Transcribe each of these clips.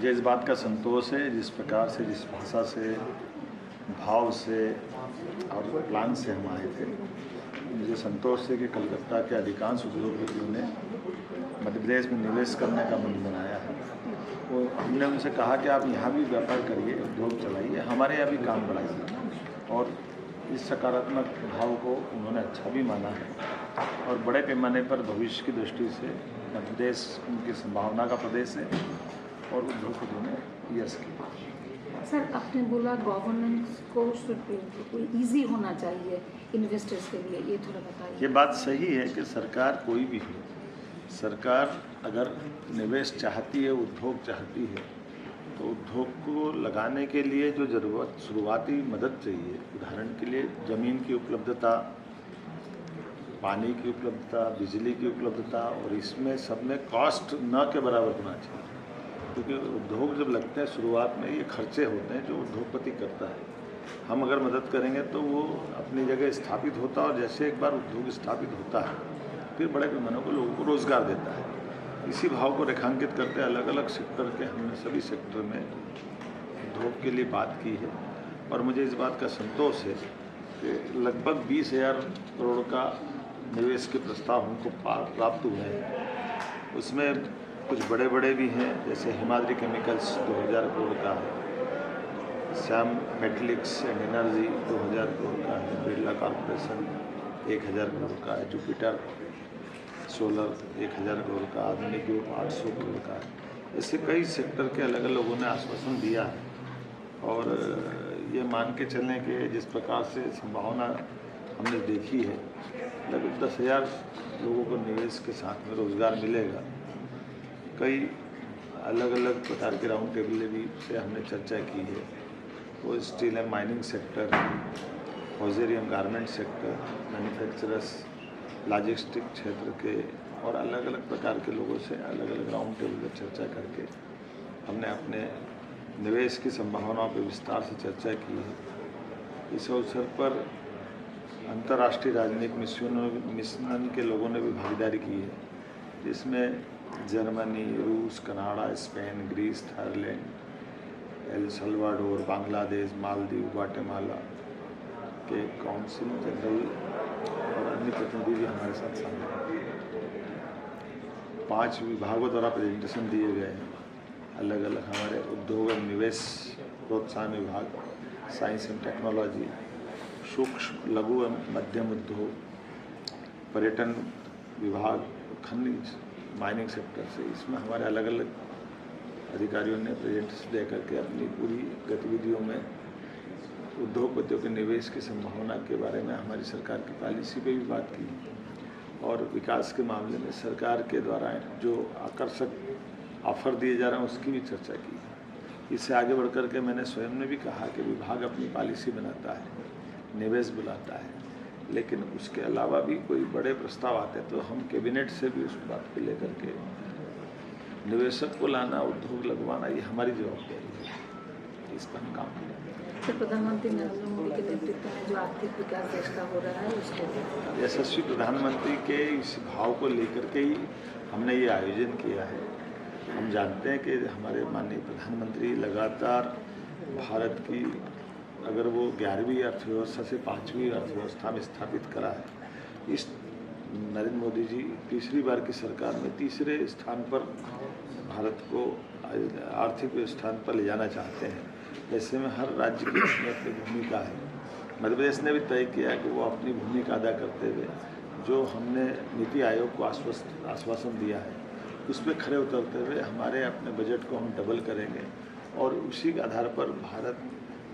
मुझे इस बात का संतोष है जिस प्रकार से, जिस भाषा से, भाव से और प्लान से हम आए थे। मुझे संतोष है कि कलकत्ता के अधिकांश उद्योगपतियों ने मध्य प्रदेश में निवेश करने का मन बनाया है। वो हमने उनसे कहा कि आप यहाँ भी व्यापार करिए, उद्योग चलाइए, हमारे यहाँ भी काम बढ़ाइए, और इस सकारात्मक भाव को उन्होंने अच्छा भी माना है। और बड़े पैमाने पर भविष्य की दृष्टि से मध्य प्रदेश उनकी संभावना का प्रदेश है और उद्योगपतियों ने यस किया। सर, आपने बोला गवर्नेंस को ईजी होना चाहिए इन्वेस्टर्स के लिए, ये थोड़ा बताइए। ये बात सही है कि सरकार कोई भी हो, सरकार अगर निवेश चाहती है, उद्योग चाहती है, तो उद्योग को लगाने के लिए जो ज़रूरत शुरुआती मदद चाहिए, उदाहरण के लिए ज़मीन की उपलब्धता, पानी की उपलब्धता, बिजली की उपलब्धता, और इसमें सब में कॉस्ट न के बराबर होना चाहिए। क्योंकि उद्योग जब लगते हैं शुरुआत में ये खर्चे होते हैं जो उद्योगपति करता है। हम अगर मदद करेंगे तो वो अपनी जगह स्थापित होता है, और जैसे एक बार उद्योग स्थापित होता है फिर बड़े पैमाने को लोगों को रोज़गार देता है। इसी भाव को रेखांकित करते अलग अलग सेक्टर के हमने सभी सेक्टर में उद्योग के लिए बात की है। और मुझे इस बात का संतोष है कि लगभग 20,000 करोड़ का निवेश के प्रस्ताव हमको प्राप्त हुए हैं। उसमें कुछ बड़े बड़े भी हैं, जैसे हिमाद्री केमिकल्स 2000 करोड़ का है, श्याम मेटलिक्स एंड एनर्जी 2000 करोड़ का है, बिरला कॉर्पोरेशन 1000 करोड़ का है, जुपिटर सोलर 1000 करोड़ का, आधुनिक ग्रुप 800 करोड़ का है। ऐसे कई सेक्टर के अलग अलग लोगों ने आश्वासन दिया है। और ये मान के चलें कि जिस प्रकार से संभावना हमने देखी है, लगभग 10,000 लोगों को निवेश के साथ में रोज़गार मिलेगा। कई अलग अलग प्रकार के राउंड टेबल भी से हमने चर्चा की है। वो steel and mining sector, hosiery and garment sector, manufacturers, logistic क्षेत्र के, और अलग अलग प्रकार के लोगों से अलग अलग राउंड टेबल पर चर्चा करके हमने अपने निवेश की संभावनाओं पर विस्तार से चर्चा की है। इस अवसर पर अंतर्राष्ट्रीय राजनयिक मिशन के लोगों ने भी भागीदारी की है, जिसमें जर्मनी, रूस, Canada, Spain, Greece, Thailand, El Salvador, Bangladesh, Maldives, Guatemala के काउंसिल जनरल और अन्य प्रतिनिधि भी हमारे साथ शामिल हैं। 5 विभागों द्वारा प्रेजेंटेशन दिए गए हैं। अलग अलग हमारे उद्योग और निवेश प्रोत्साहन विभाग, साइंस एंड टेक्नोलॉजी, सूक्ष्म लघु एवं मध्यम उद्योग, पर्यटन विभाग, खनिज, माइनिंग सेक्टर से, इसमें हमारे अलग अलग अधिकारियों ने प्रेजेंटेशन दे करके अपनी पूरी गतिविधियों में उद्योगपतियों के निवेश की संभावना के बारे में हमारी सरकार की पॉलिसी पे भी बात की, और विकास के मामले में सरकार के द्वारा जो आकर्षक ऑफर दिए जा रहे हैं उसकी भी चर्चा की। इससे आगे बढ़ कर के मैंने स्वयं ने भी कहा कि विभाग अपनी पॉलिसी बनाता है, निवेश बुलाता है, लेकिन उसके अलावा भी कोई बड़े प्रस्ताव आते हैं तो हम कैबिनेट से भी उस बात को लेकर के निवेशक को लाना, उद्योग लगवाना, ये हमारी जवाबदारी है। इस पर हम काम करेंगे। सर, प्रधानमंत्री नरेंद्र मोदी के नेतृत्व में जो आर्थिक विकास देश का हो रहा है उसके यशस्वी प्रधानमंत्री के इस भाव को लेकर के ही हमने ये आयोजन किया है। हम जानते हैं कि हमारे माननीय प्रधानमंत्री लगातार भारत की, अगर वो 11वीं अर्थव्यवस्था से 5वीं अर्थव्यवस्था में स्थापित करा है, इस नरेंद्र मोदी जी तीसरी बार की सरकार में तीसरे स्थान पर भारत को आर्थिक स्थान पर ले जाना चाहते हैं। ऐसे में हर राज्य की अपनी भूमिका है। मध्य प्रदेश ने भी तय किया कि वो अपनी भूमिका अदा करते हुए जो हमने नीति आयोग को आश्वासन दिया है उस पर खरे उतरते हुए हमारे अपने बजट को हम डबल करेंगे, और उसी के आधार पर भारत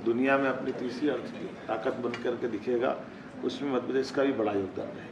दुनिया में अपनी तीसरी अर्थ ताकत बन करके दिखेगा। उसमें मध्य प्रदेश का भी बड़ा योगदान है।